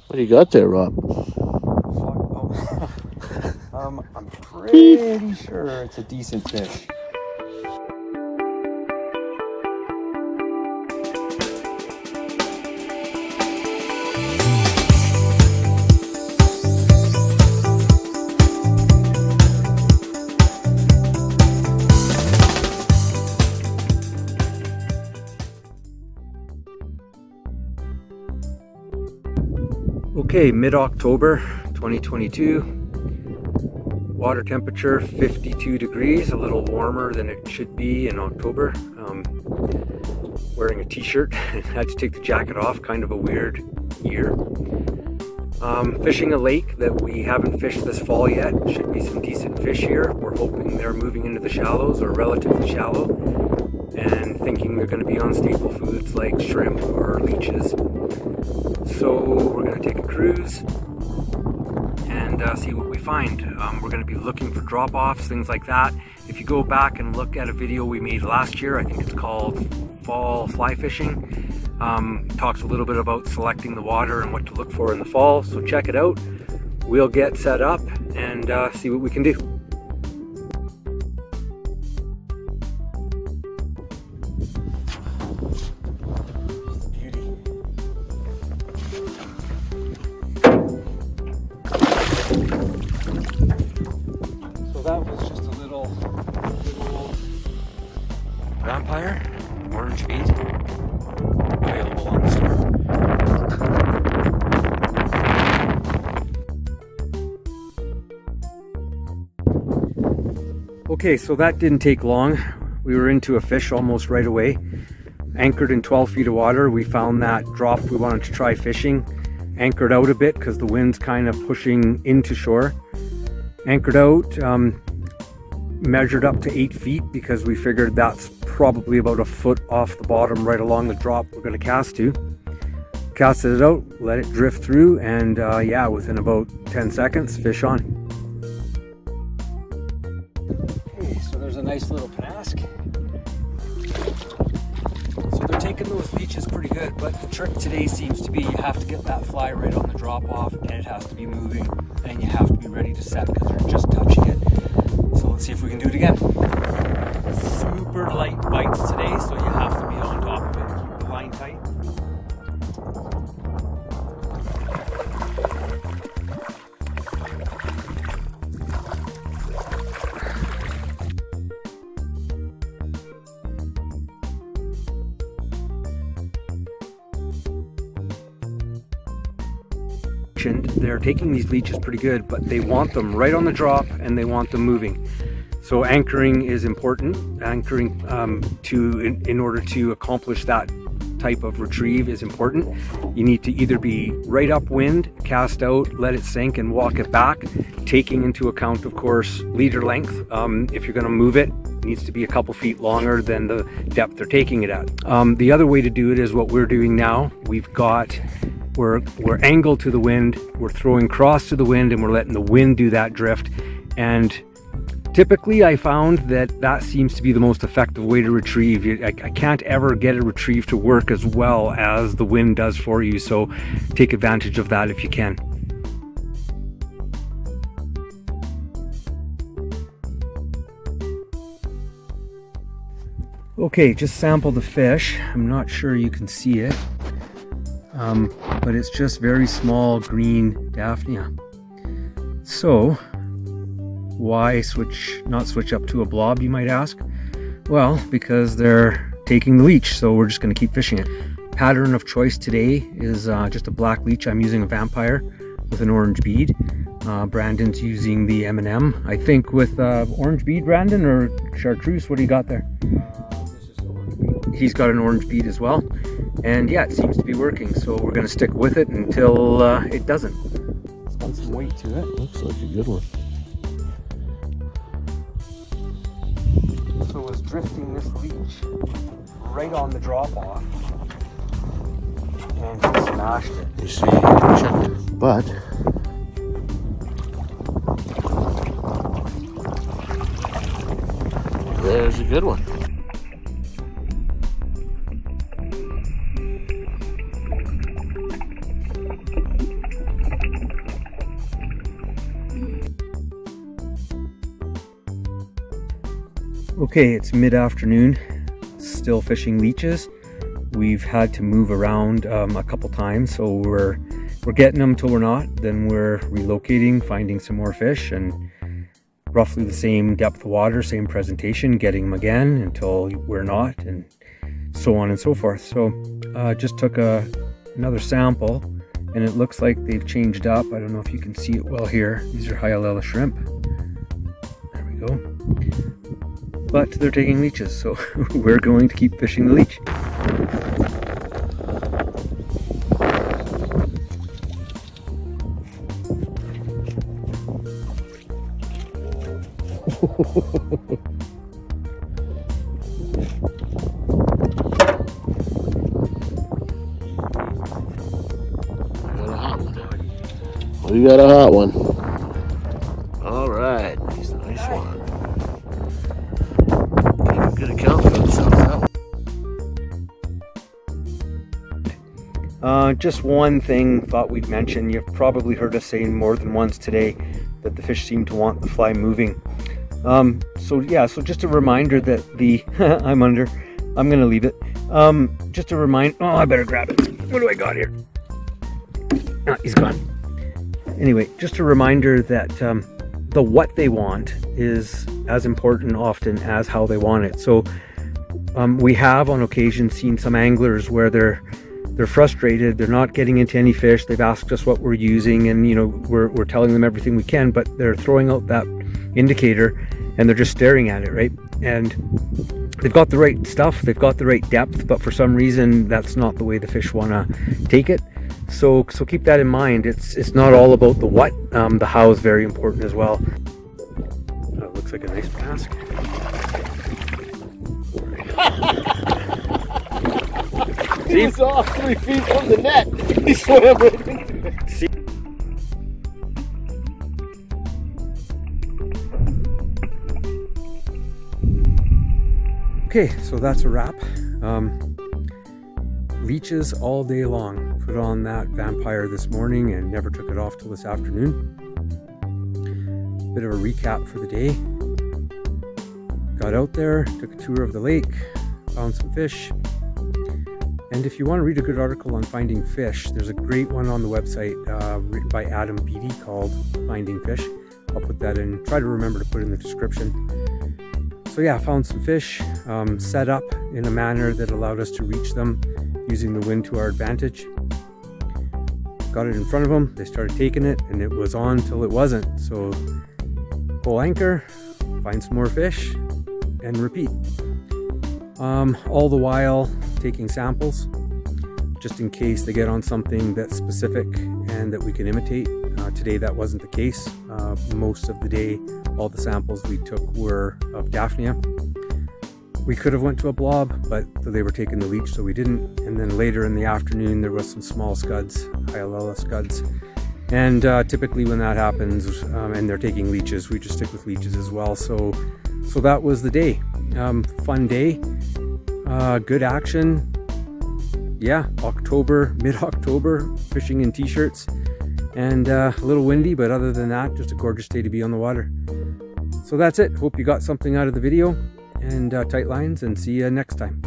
What do you got there, Rob? I'm pretty sure it's a decent fish. Okay, mid-October 2022, water temperature 52 degrees, a little warmer than it should be in October. Wearing a t-shirt, had to take the jacket off, kind of a weird year. Fishing a lake that we haven't fished this fall yet. Should be some decent fish here. We're hoping they're moving into the shallows or relatively shallow, and thinking they're going to be on staple foods like shrimp or leeches. So we're going to take a cruise and see what we find. We're going to be looking for drop-offs, things like that. If you go back and look at a video we made last year, I think it's called Fall Fly Fishing, talks a little bit about selecting the water and what to look for in the fall, so check it out. We'll get set up and see what we can do. That was just a little vampire, orange bait, available on the store. Okay, so that didn't take long. We were into a fish almost right away. Anchored in 12 feet of water. We found that drop we wanted to try fishing. Anchored out a bit because the wind's kind of pushing into shore. Anchored out, measured up to 8 feet because we figured that's probably about a foot off the bottom right along the drop we're going to cast to. Casted it out, let it drift through, and yeah, within about 10 seconds, fish on. Okay, so there's a nice little panask. So they're taking those leeches pretty good, but the trick today seems to be you have to get that fly right on the drop off, and it has to be moving, and you have to be ready to set because they're just touching it. So let's see if we can do it again. Super light bites today, so you have to be on top of it. Keep the line tight. They're taking these leeches pretty good, but they want them right on the drop and they want them moving. So anchoring is important. Anchoring in order to accomplish that type of retrieve is important. You need to either be right upwind, cast out, let it sink and walk it back, taking into account, of course, leader length. If you're going to move it, it needs to be a couple feet longer than the depth they're taking it at. The other way to do it is what we're doing now. We're angled to the wind, we're throwing cross to the wind, and we're letting the wind do that drift. And typically I found that seems to be the most effective way to retrieve. I can't ever get a retrieve to work as well as the wind does for you, so take advantage of that if you can. Okay, just sample the fish. I'm not sure you can see it. But it's just very small green Daphnia. So why not switch up to a blob, you might ask? Well, because they're taking the leech, so we're just going to keep fishing it. Pattern of choice today is just a black leech. I'm using a vampire with an orange bead. Brandon's using the M&M. I think with orange bead, Brandon, or chartreuse. What do you got there? He's got an orange bead as well. And yeah, it seems to be working, so we're going to stick with it until it doesn't. It's got some weight to it. Looks like a good one. So it was drifting this leech right on the drop off, and he smashed it. You see, check, but there's a good one. Okay, it's mid-afternoon, still fishing leeches. We've had to move around a couple times, so we're getting them till we're not, then we're relocating, finding some more fish, and roughly the same depth of water, same presentation, getting them again until we're not, and so on and so forth. So just took another sample, and it looks like they've changed up. I don't know if you can see it well here. These are Hyalella shrimp. There we go. But they're taking leeches, so we're going to keep fishing the leech. We got a hot one. All right, he's a nice one. Gave a good account for himself, that one. Just one thing thought we'd mention. You've probably heard us saying more than once today that the fish seem to want the fly moving. So just a reminder that the I'm gonna leave it. Just a reminder. Oh, I better grab it. What do I got here? Ah, he's gone. Anyway, just a reminder that the what they want is as important often as how they want it. So we have on occasion seen some anglers where they're frustrated, they're not getting into any fish, they've asked us what we're using, and we're telling them everything we can, but they're throwing out that indicator and they're just staring at it, right? And they've got the right stuff, they've got the right depth, but for some reason that's not the way the fish want to take it. So keep that in mind. It's not all about the what, the how is very important as well. Looks like a nice bass. He was off 3 feet from the net. He swam right into it. See? Okay, so that's a wrap. Leeches all day long. Put on that vampire this morning and never took it off till this afternoon. Bit of a recap for the day. Got out there, took a tour of the lake, found some fish. And if you want to read a good article on finding fish, there's a great one on the website written by Adam Beatty called Finding Fish. I'll put that in, try to remember to put in the description. So yeah, found some fish, set up in a manner that allowed us to reach them using the wind to our advantage. Got it in front of them, they started taking it, and it was on till it wasn't. So pull anchor, find some more fish, and repeat. All the while taking samples, just in case they get on something that's specific and that we can imitate. Today that wasn't the case. Most of the day, all the samples we took were of Daphnia. We could have went to a blob, but they were taking the leech, so we didn't. And then later in the afternoon, there was some small scuds, Hyalella scuds. And typically when that happens, and they're taking leeches, we just stick with leeches as well. So that was the day. Fun day, good action. Yeah, mid-October, fishing in t-shirts, and a little windy, but other than that, just a gorgeous day to be on the water. So that's it. Hope you got something out of the video, and tight lines, and see you next time.